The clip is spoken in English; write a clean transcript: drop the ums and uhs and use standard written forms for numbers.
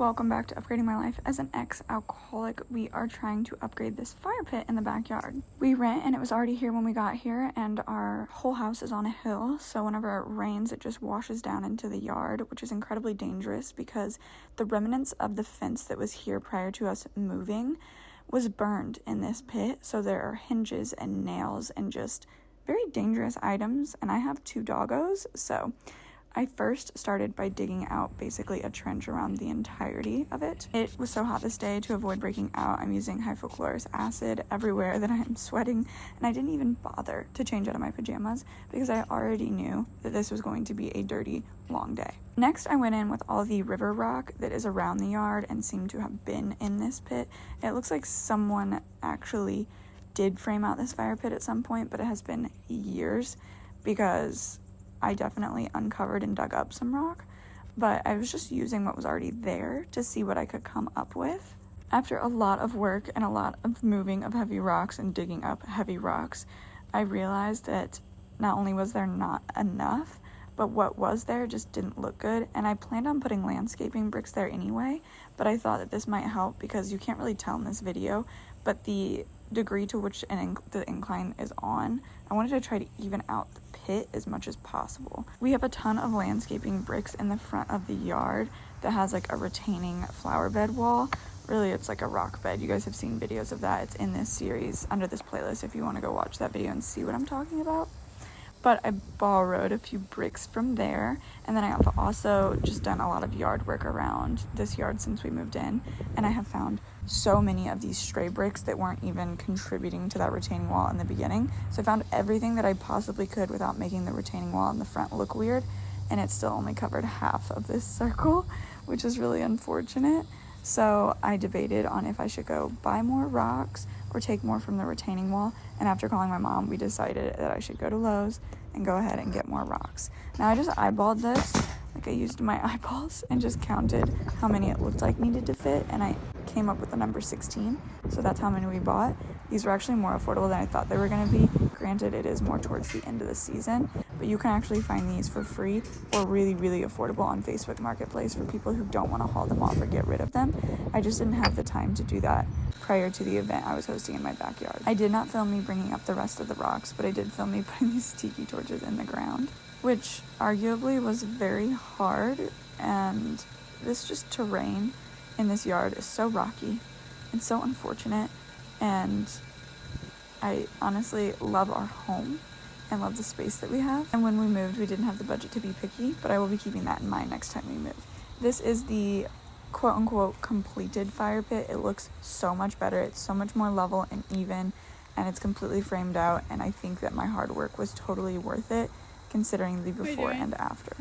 Welcome back to Upgrading My Life. As an ex-alcoholic, we are trying to upgrade this fire pit in the backyard. We rent and it was already here when we got here, and our whole house is on a hill, so whenever it rains it just washes down into the yard, which is incredibly dangerous because the remnants of the fence that was here prior to us moving was burned in this pit, so there are hinges and nails and just very dangerous items, and I have 2 doggos, so I first started by digging out basically a trench around the entirety of it. It was so hot this day, to avoid breaking out, I'm using hypochlorous acid everywhere that I am sweating, and I didn't even bother to change out of my pajamas because I already knew that this was going to be a dirty, long day. Next, I went in with all the river rock that is around the yard and seemed to have been in this pit. It looks like someone actually did frame out this fire pit at some point, but it has been years because I definitely uncovered and dug up some rock, but I was just using what was already there to see what I could come up with. After a lot of work and a lot of moving of heavy rocks and digging up heavy rocks, I realized that not only was there not enough, but what was there just didn't look good, and I planned on putting landscaping bricks there anyway, but I thought that this might help because you can't really tell in this video, but the degree to which the incline is on, I wanted to try to even out the pit as much as possible. We have a ton of landscaping bricks in the front of the yard that has like a retaining flower bed wall. Really, it's like a rock bed. You guys have seen videos of that. It's in this series under this playlist if you want to go watch that video and see what I'm talking about. But I borrowed a few bricks from there, and then I have also just done a lot of yard work around this yard since we moved in, and I have found so many of these stray bricks that weren't even contributing to that retaining wall in the beginning. So I found everything that I possibly could without making the retaining wall in the front look weird, and it still only covered half of this circle, which is really unfortunate. So I debated on if I should go buy more rocks or take more from the retaining wall, and after calling my mom, we decided that I should go to Lowe's and go ahead and get more rocks. Now I just eyeballed this, like I used my eyeballs and just counted how many it looked like needed to fit, and I came up with the number 16, so that's how many we bought. These were actually more affordable than I thought they were going to be. Granted, it is more towards the end of the season, but you can actually find these for free or really, really affordable on Facebook Marketplace for people who don't want to haul them off or get rid of them. I just didn't have the time to do that prior to the event I was hosting in my backyard. I did not film me bringing up the rest of the rocks, but I did film me putting these tiki torches in the ground, which arguably was very hard, and this just terrain in this yard is so rocky and so unfortunate, and I honestly love our home and love the space that we have. And when we moved, we didn't have the budget to be picky, but I will be keeping that in mind next time we move. This is the quote-unquote completed fire pit. It looks so much better. It's so much more level and even, and it's completely framed out, and I think that my hard work was totally worth it considering the before and after.